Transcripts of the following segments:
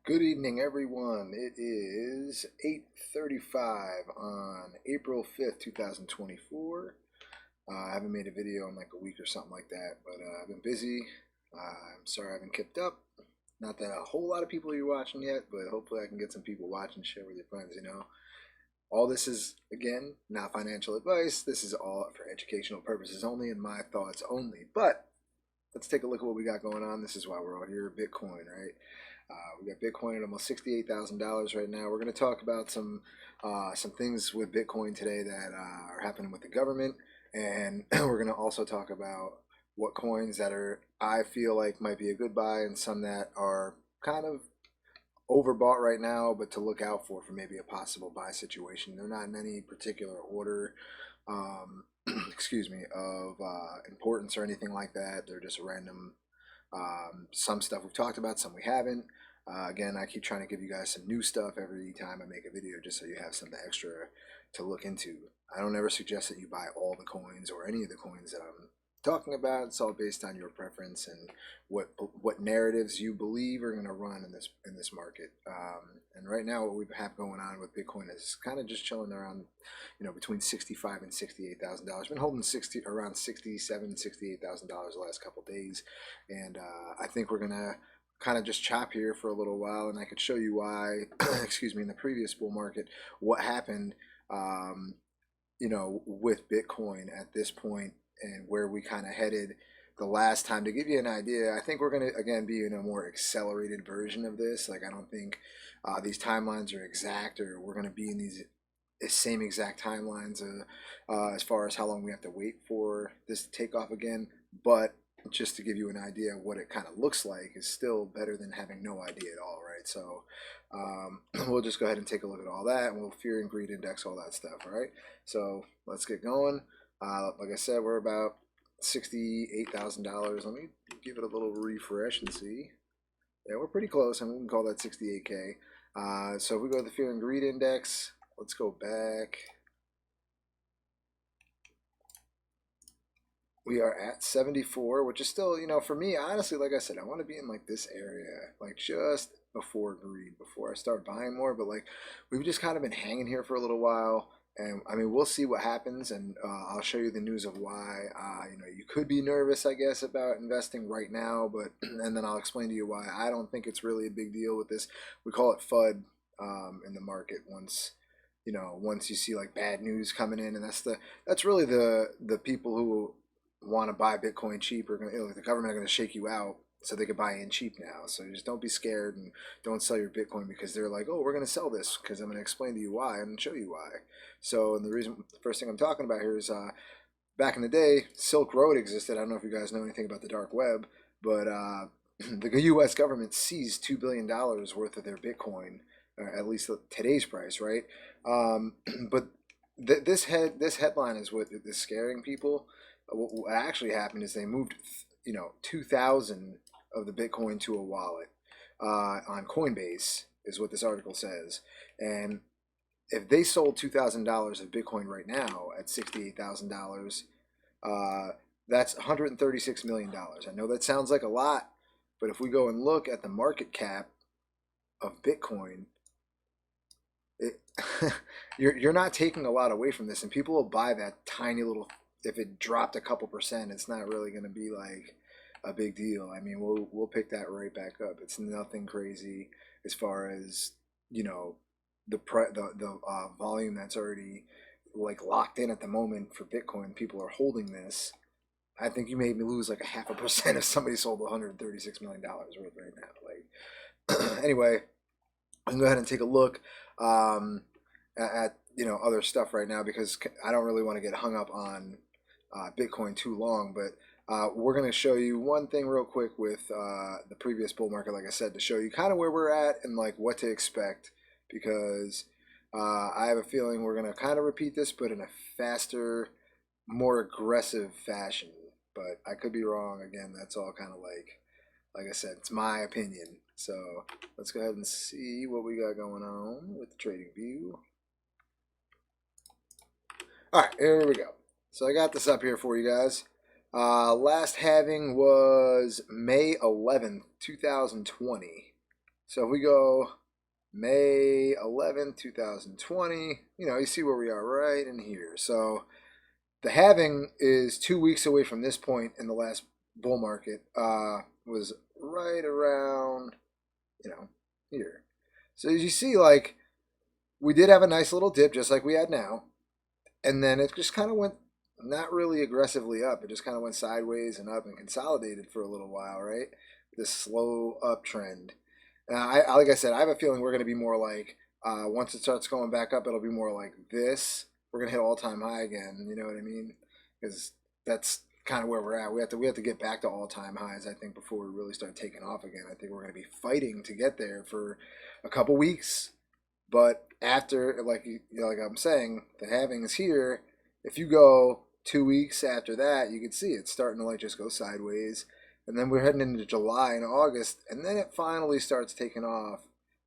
Good evening, everyone. It is 8:35 on April 5th, 2024. I haven't made a video in like a week or something like that, but I've been busy. I'm sorry I haven't kept up. Not that a whole lot of people are watching yet, but hopefully I can get some people watching, share with your friends. All this is, again, not financial advice. This is all for educational purposes only and my thoughts only. But let's take a look at what we got going on. This is why we're all here, Bitcoin, right? We got Bitcoin at almost $68,000 right now. We're going to talk about some things with Bitcoin today that are happening with the government, and we're going to also talk about what coins that are I feel like might be a good buy, and some that are kind of overbought right now, but to look out for maybe a possible buy situation. They're not in any particular order, excuse me, of importance or anything like that. They're just random. Some stuff we've talked about, some we haven't. Again, I keep trying to give you guys some new stuff every time I make a video, just so you have something extra to look into. I don't ever suggest that you buy all the coins or any of the coins that I'm talking about. It's all based on your preference and what narratives you believe are going to run in this market. And right now, what we have going on with Bitcoin is kind of just chilling around, between $65 and $68,000. Been holding around $67,000, $68,000 the last couple of days, and I think we're gonna kind of just chop here for a little while, and I could show you why. Excuse me, in the previous bull market, what happened. With Bitcoin at this point and where we kind of headed the last time. To give you an idea, I think we're going to again be in a more accelerated version of this. Like, I don't think these timelines are exact, or we're going to be in these same exact timelines as far as how long we have to wait for this to take off again. But just to give you an idea of what it kind of looks like is still better than having no idea at all, right? So we'll just go ahead and take a look at all that, and we'll fear and greed index all that stuff, all right? So let's get going. Like I said, we're about $68,000. Let me give it a little refresh and see. Yeah, we're pretty close. I mean, we can call that 68K. So if we go to the fear and greed index, let's go back. We are at 74, which is still, for me, honestly, like I said, I want to be in like this area, like just before greed, before I start buying more. But like, we've just kind of been hanging here for a little while. And I mean, we'll see what happens, and I'll show you the news of why. You could be nervous, I guess, about investing right now, but and then I'll explain to you why I don't think it's really a big deal with this. We call it FUD in the market once you see like bad news coming in, and that's really the people who want to buy Bitcoin cheap are going to, the government are going to shake you out so they can buy in cheap now. So just don't be scared and don't sell your Bitcoin because they're like, oh, we're going to sell this because I'm going to explain to you why and show you why. So, and the first thing I'm talking about here is back in the day, Silk Road existed. I don't know if you guys know anything about the dark web, but the U.S. government seized $2 billion worth of their Bitcoin, at least today's price, right? But this headline is what is scaring people. What actually happened is they moved, 2,000 of the Bitcoin to a wallet on Coinbase, is what this article says. And if they sold $2,000 of Bitcoin right now at $68,000, that's $136 million. I know that sounds like a lot, but if we go and look at the market cap of Bitcoin, it, you're not taking a lot away from this, and people will buy that tiny little. If it dropped a couple percent, it's not really going to be like a big deal. I mean, we'll pick that right back up. It's nothing crazy as far as the volume that's already like locked in at the moment for Bitcoin. People are holding this. I think you made me lose like a 0.5% if somebody sold $136 million worth right now. Like, anyway, I can go ahead and take a look at other stuff right now because I don't really want to get hung up on Bitcoin too long. But we're going to show you one thing real quick with the previous bull market, like I said, to show you kind of where we're at and like what to expect, because I have a feeling we're going to kind of repeat this, but in a faster, more aggressive fashion. But I could be wrong. Again, that's all kind of like I said, it's my opinion. So let's go ahead and see what we got going on with the trading view. All right, here we go. So I got this up here for you guys. Last halving was May 11th, 2020. So if we go May 11th, 2020, you see where we are right in here. So the halving is 2 weeks away from this point in the last bull market. Was right around, here. So as you see, like, we did have a nice little dip just like we had now. And then it just kind of went not really aggressively up. It just kind of went sideways and up and consolidated for a little while, right? This slow uptrend. Like I said, I have a feeling we're going to be more like, once it starts going back up, it'll be more like this. We're going to hit all-time high again. You know what I mean? Because that's kind of where we're at. We have to get back to all-time highs, I think, before we really start taking off again. I think we're going to be fighting to get there for a couple weeks. But after, like I'm saying, the halving is here. If you go 2 weeks after that, you can see it's starting to like just go sideways. And then we're heading into July and August, and then it finally starts taking off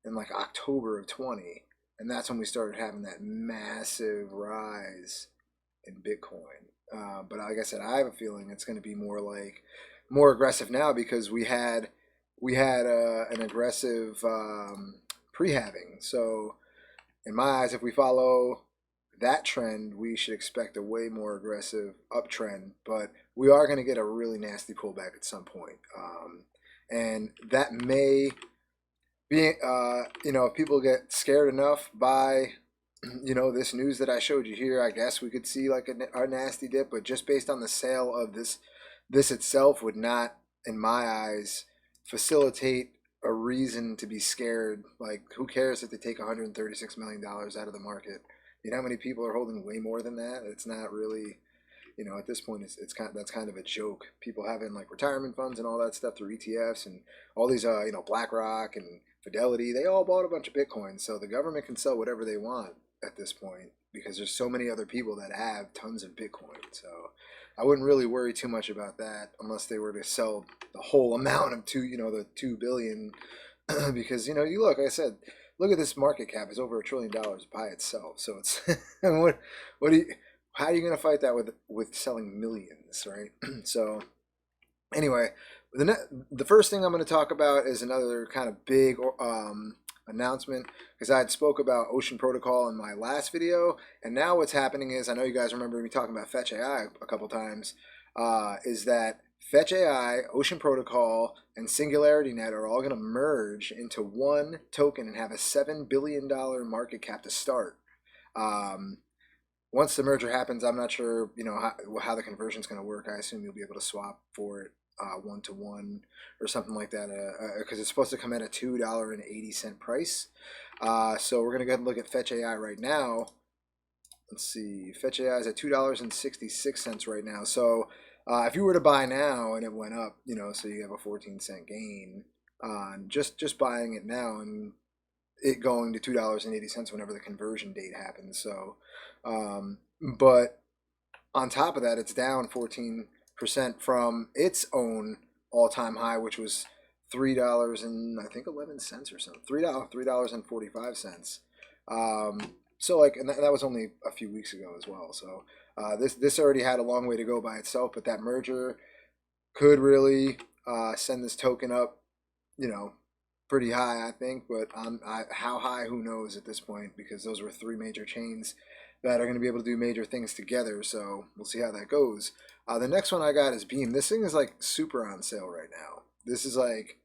in like October of 20. And that's when we started having that massive rise in Bitcoin. But like I said, I have a feeling it's going to be more aggressive now because we had an aggressive pre-halving. So in my eyes, if we follow that trend, we should expect a way more aggressive uptrend. But we are going to get a really nasty pullback at some point, and that may be, if people get scared enough by, this news that I showed you here, I guess we could see like a nasty dip. But just based on the sale of this itself would not, in my eyes, facilitate a reason to be scared. Like, who cares if they take $136 million out of the market? You know how many people are holding way more than that? It's not really, at this point, that's kind of a joke. People having like retirement funds and all that stuff through ETFs and all these, BlackRock and Fidelity, they all bought a bunch of Bitcoin. So the government can sell whatever they want at this point because there's so many other people that have tons of Bitcoin. So I wouldn't really worry too much about that unless they were to sell the whole amount of the 2 billion, because you look, like I said, look at this market cap; it's over $1 trillion by itself. So it's how are you going to fight that with selling millions, right? So anyway, the first thing I'm going to talk about is another kind of big announcement, because I had spoke about Ocean Protocol in my last video, and now what's happening is, I know you guys remember me talking about Fetch AI a couple times, is that Fetch AI, Ocean Protocol, and Singularity Net are all going to merge into one token and have a $7 billion market cap to start. Once the merger happens, I'm not sure, how the conversion is going to work. I assume you'll be able to swap for it 1-to-1 or something like that, because it's supposed to come at a $2.80 price. So we're going to go ahead and look at Fetch AI right now. Let's see, Fetch AI is at $2.66 right now. So if you were to buy now and it went up, so you have a 14-cent gain on just buying it now, and it going to $2.80 whenever the conversion date happens. So, but on top of that, it's down 14% from its own all-time high, which was $3 and I think 11 cents or something. $3.45. So like, and that was only a few weeks ago as well. So this already had a long way to go by itself, but that merger could really send this token up, pretty high, I think. But how high, who knows at this point, because those were three major chains that are going to be able to do major things together. So we'll see how that goes. The next one I got is Beam. This thing is like super on sale right now. This is like,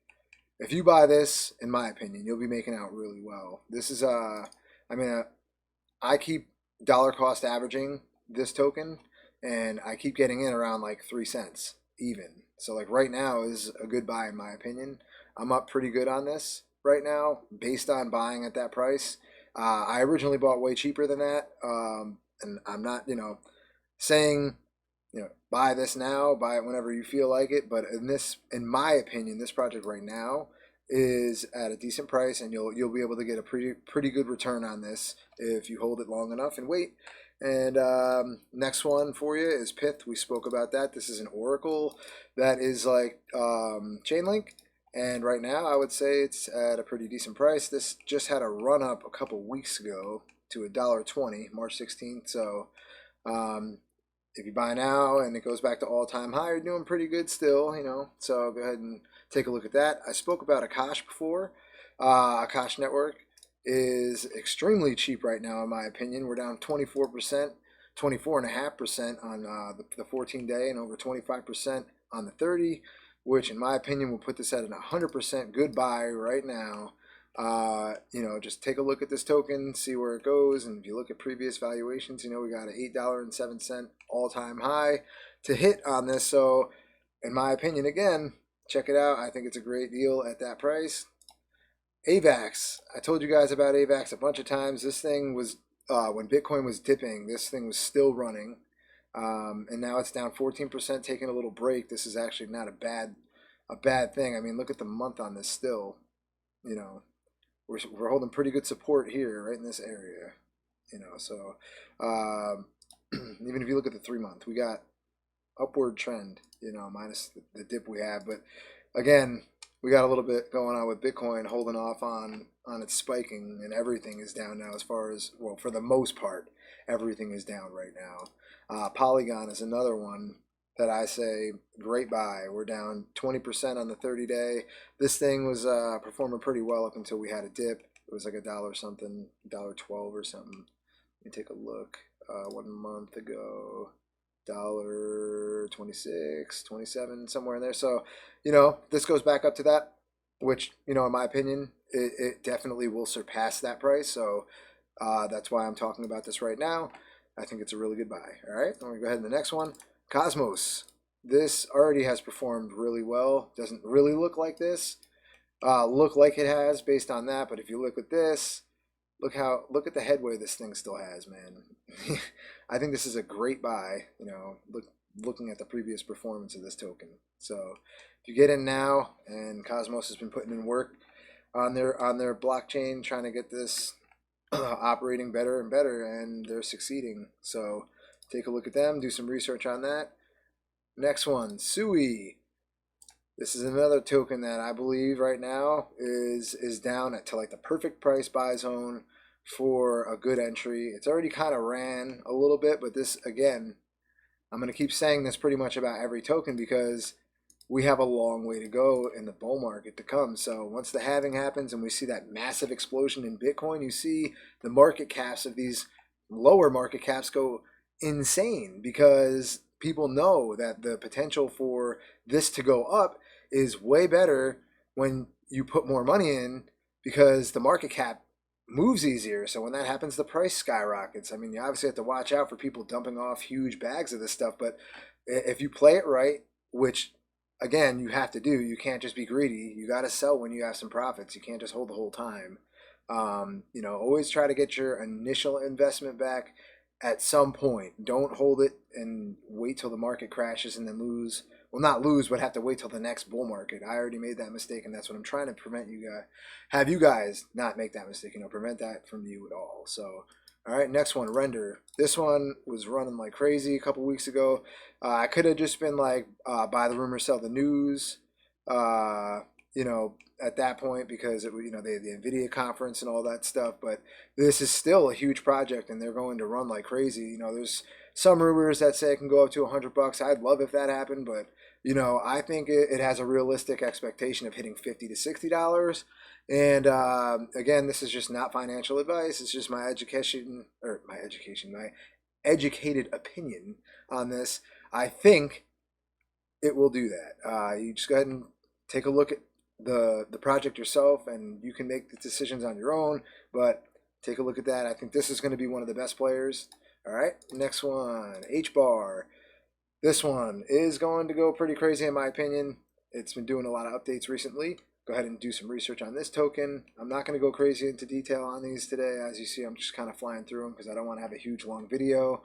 if you buy this, in my opinion, you'll be making out really well. This is I keep dollar cost averaging this token, and I keep getting in around like 3 cents even. So like right now is a good buy in my opinion. I'm up pretty good on this right now based on buying at that price. I originally bought way cheaper than that, and I'm not, saying, buy this now, buy it whenever you feel like it. But in my opinion, this project right now is at a decent price, and you'll be able to get a pretty good return on this if you hold it long enough and wait. And next one for you is Pyth. We spoke about that. This is an Oracle that is like Chainlink. And right now, I would say it's at a pretty decent price. This just had a run up a couple weeks ago to $1.20, March 16th. So if you buy now and it goes back to all-time high, you're doing pretty good still, So go ahead and take a look at that. I spoke about Akash before. Akash Network is extremely cheap right now, in my opinion. We're down 24%, 24.5% on the 14 day and over 25% on the 30, which in my opinion will put this at an 100% good buy right now. Just take a look at this token, see where it goes, and if you look at previous valuations, we got an $8.07 all-time high to hit on this. So, in my opinion, again, check it out. I think it's a great deal at that price. AVAX. I told you guys about AVAX a bunch of times. This thing was when Bitcoin was dipping. This thing was still running, and now it's down 14%, taking a little break. This is actually not a bad thing. I mean, look at the month on this still. We're holding pretty good support here, right in this area. So even if you look at the 3 month, we got upward trend. Minus the dip we have, but again, we got a little bit going on with Bitcoin holding off on its spiking, and everything is down now. As far as, well, for the most part, everything is down right now. Polygon is another one that I say great buy. We're down 20% on the 30 day. This thing was performing pretty well up until we had a dip. It was like $1 something, $1.12 or something. Let me take a look. 1 month ago, $1.26, 27, somewhere in there. So, this goes back up to that, which, in my opinion, it definitely will surpass that price. So that's why I'm talking about this right now. I think it's a really good buy. All right, I'm going to go ahead to the next one. Cosmos. This already has performed really well. Doesn't really look like this. Look like it has based on that, but if you look at this, look at the headway this thing still has, man. I think this is a great buy. Looking at the previous performance of this token. So if you get in now, and Cosmos has been putting in work on their blockchain, trying to get this operating better and better, and they're succeeding. So take a look at them, do some research on that. Next one, Sui. This is another token that I believe right now is down to like the perfect price buy zone for a good entry. It's already kind of ran a little bit, but this, again, I'm going to keep saying this pretty much about every token because we have a long way to go in the bull market to come. So once the halving happens and we see that massive explosion in Bitcoin, you see the market caps of these lower market caps go insane because people know that the potential for this to go up is way better when you put more money in because the market cap moves easier. So when that happens, the price skyrockets. I mean, you obviously have to watch out for people dumping off huge bags of this stuff, but if you play it right, which again you have to do, you can't just be greedy. You got to sell when you have some profits. You can't just hold the whole time. Always try to get your initial investment back at some point. Don't hold it and wait till the market crashes and then lose. Well, not lose, but have to wait till the next bull market. I already made that mistake, and that's what I'm trying to prevent you guys. Have you guys not make that mistake? Prevent that from you at all. So, all right, next one, Render. This one was running like crazy a couple weeks ago. I could have just been like, buy the rumor, sell the news. At that point because they had the NVIDIA conference and all that stuff. But this is still a huge project, and they're going to run like crazy. There's some rumors that say it can go up to $100. I'd love if that happened, but I think it has a realistic expectation of hitting $50 to $60. And again, this is just not financial advice. It's just my educated opinion on this. I think it will do that. You just go ahead and take a look at the project yourself, and you can make the decisions on your own, but take a look at that. I think this is going to be one of the best players. All right, next one, HBAR. This one is going to go pretty crazy in my opinion. It's been doing a lot of updates recently. Go ahead and do some research on this token. I'm not going to go crazy into detail on these today. As you see, I'm just kind of flying through them because I don't want to have a huge long video.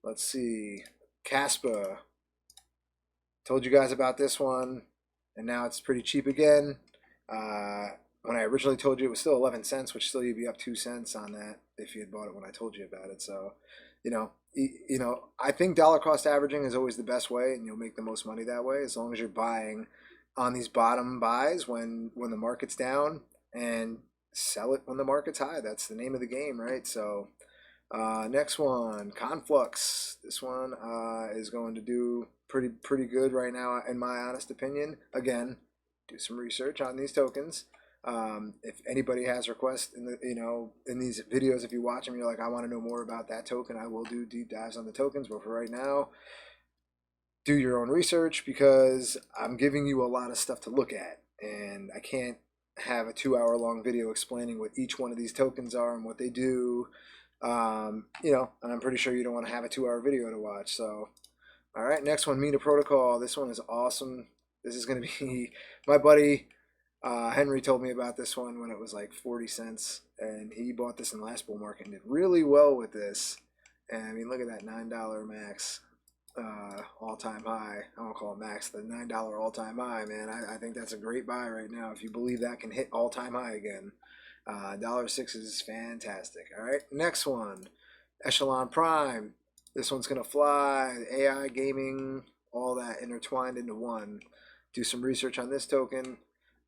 Let's see, Kaspa. Told you guys about this one, and now it's pretty cheap again. When I originally told you it was still 11 cents, which still you'd be up 2 cents on that if you had bought it when I told you about it. So, I think dollar cost averaging is always the best way, and you'll make the most money that way as long as you're buying on these bottom buys when the market's down and sell it when the market's high. That's the name of the game, right? So next one, Conflux. This one is going to do pretty good right now, in my honest opinion. Again, do some research on these tokens. If anybody has requests in the in these videos, if you watch them, you're like, I want to know more about that token, I will do deep dives on the tokens. But for right now, do your own research, because I'm giving you a lot of stuff to look at, and I can't have a 2 hour long video explaining what each one of these tokens are and what they do. And I'm pretty sure you don't want to have a 2 hour video to watch. So, all right, next one, Mina Protocol. This one is awesome. This is going to be my buddy Henry told me about this one when it was like 40 cents, and he bought this in the last bull market and did really well with this. And I mean, look at that $9 max all-time high. I don't call it max, the $9 all-time high, man. I think that's a great buy right now if you believe that can hit all-time high again. $1.06 is fantastic. All right, next one, Echelon Prime. This one's gonna fly. AI, gaming, all that intertwined into one. Do some research on this token.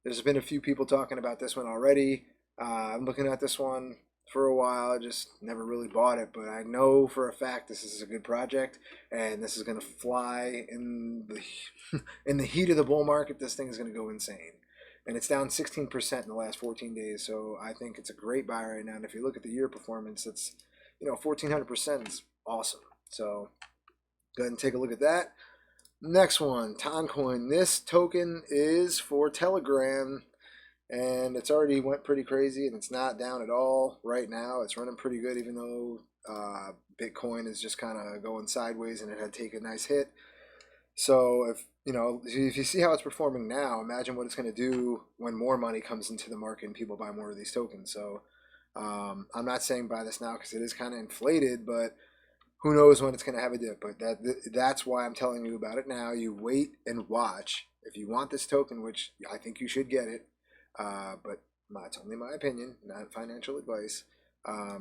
There's been a few people talking about this one already. I'm looking at this one for a while. I just never really bought it, but I know for a fact this is a good project, and this is gonna fly in the in the heat of the bull market. This thing is gonna go insane. And it's down 16% in the last 14 days. So I think it's a great buy right now. And if you look at the year performance, it's 1,400% is awesome. So go ahead and take a look at that. Next one, Toncoin. This token is for Telegram, and it's already went pretty crazy, and it's not down at all right now. It's running pretty good, even though Bitcoin is just kind of going sideways, and it had taken a nice hit. So if you see how it's performing now, imagine what it's going to do when more money comes into the market and people buy more of these tokens. So I'm not saying buy this now because it is kind of inflated, but who knows when it's going to have a dip. But that's why I'm telling you about it now. You wait and watch. If you want this token, which I think you should get it, but it's only my opinion, not financial advice,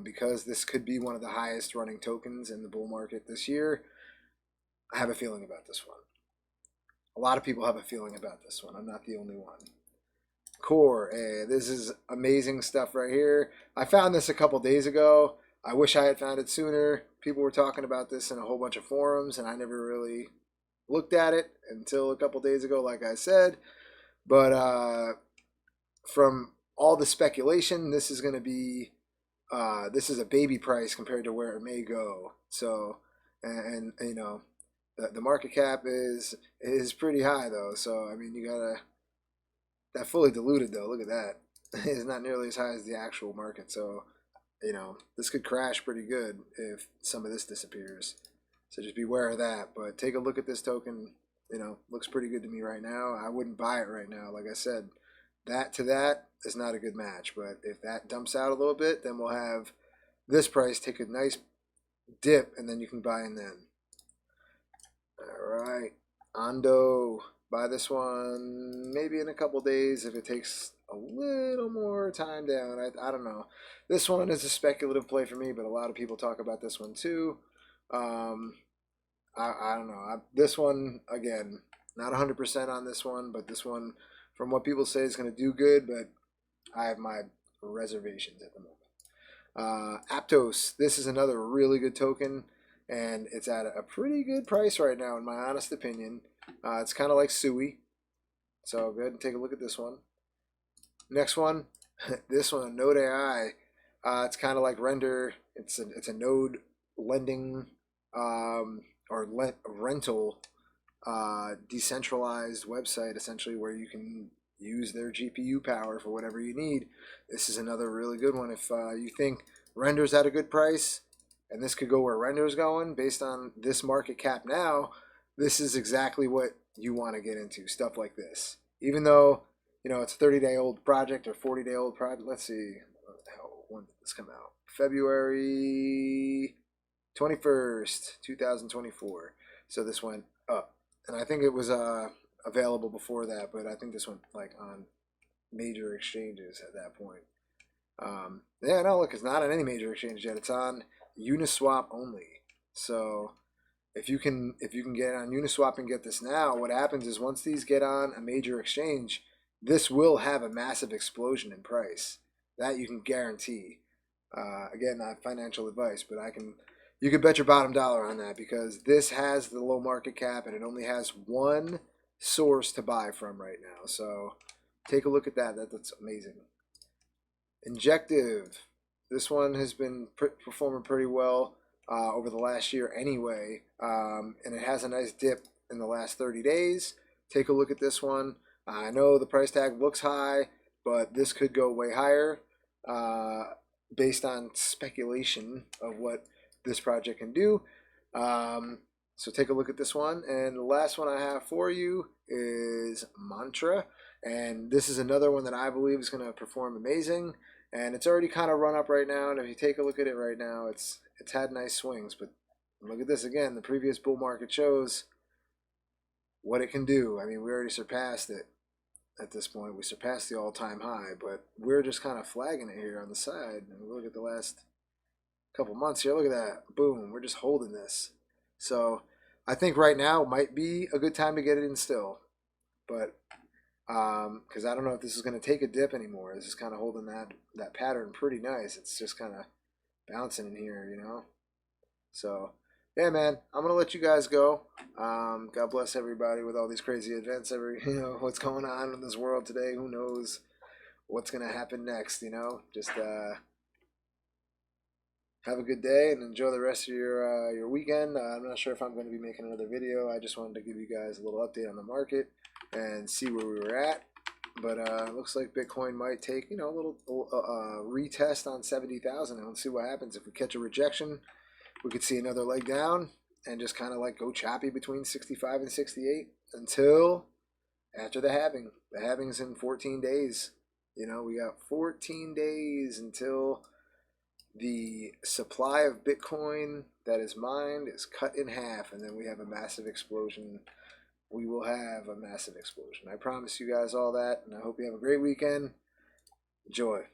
because this could be one of the highest running tokens in the bull market this year. I have a feeling about this one. A lot of people have a feeling about this one. I'm not the only one. Core, hey, this is amazing stuff right here. I found this a couple days ago. I wish I had found it sooner. People were talking about this in a whole bunch of forums, and I never really looked at it until a couple days ago, like I said. But from all the speculation, this is going to be, this is a baby price compared to where it may go. So, and the market cap is pretty high though. So I mean, you gotta, that fully diluted though. Look at that. It's not nearly as high as the actual market. So this could crash pretty good if some of this disappears. So just beware of that. But take a look at this token. Looks pretty good to me right now. I wouldn't buy it right now. Like I said, that is not a good match. But if that dumps out a little bit, then we'll have this price take a nice dip, and then you can buy in then. All right, Ondo. Buy this one maybe in a couple days if it takes a little more time down. I don't know. This one is a speculative play for me, but a lot of people talk about this one too. I don't know. This one, again, not 100% on this one, but this one, from what people say, is going to do good, but I have my reservations at the moment. Aptos. This is another really good token, and it's at a pretty good price right now, in my honest opinion. It's kind of like Sui. So go ahead and take a look at this one. Next one, this one, Node AI. It's kind of like Render. It's a node lending rental decentralized website, essentially, where you can use their GPU power for whatever you need. This is another really good one. If you think Render's at a good price, and this could go where Render's going based on this market cap now, this is exactly what you want to get into, stuff like this. Even though, it's a 30-day-old project or 40-day-old project. Let's see, when did this come out? February 21st, 2024. So this went up. And I think it was available before that, but I think this went like on major exchanges at that point. Yeah, no, look, it's not on any major exchange yet. It's on Uniswap only. So if you can get on Uniswap and get this now, what happens is once these get on a major exchange, this will have a massive explosion in price. That you can guarantee. Again, not financial advice, but you could bet your bottom dollar on that, because this has the low market cap and it only has one source to buy from right now. So take a look at that. That's amazing. Injective. This one has been performing pretty well over the last year anyway, and it has a nice dip in the last 30 days. Take a look at this one. I know the price tag looks high, but this could go way higher based on speculation of what this project can do. So take a look at this one. And the last one I have for you is Mantra. And this is another one that I believe is going to perform amazing. And it's already kind of run up right now. And if you take a look at it right now, it's had nice swings. But look at this again. The previous bull market shows what it can do. I mean, we already surpassed it at this point. We surpassed the all-time high. But we're just kind of flagging it here on the side. And look at the last couple months here. Look at that. Boom. We're just holding this. So I think right now might be a good time to get it in still. But because I don't know if this is going to take a dip anymore. This is kind of holding that pattern pretty nice. It's just kind of bouncing in here, you know. So yeah, man, I'm gonna let you guys go. God bless everybody with all these crazy events. What's going on in this world today? Who knows what's gonna happen next? You know, just have a good day and enjoy the rest of your weekend. I'm not sure if I'm going to be making another video. I just wanted to give you guys a little update on the market and see where we were at. But it looks like Bitcoin might take, a little retest on 70,000 and let's see what happens. If we catch a rejection, we could see another leg down and just kind of like go choppy between 65 and 68 until after the halving. The halving's in 14 days. We got 14 days until the supply of Bitcoin that is mined is cut in half, and then we have a massive explosion. We will have a massive explosion. I promise you guys all that, and I hope you have a great weekend. Enjoy.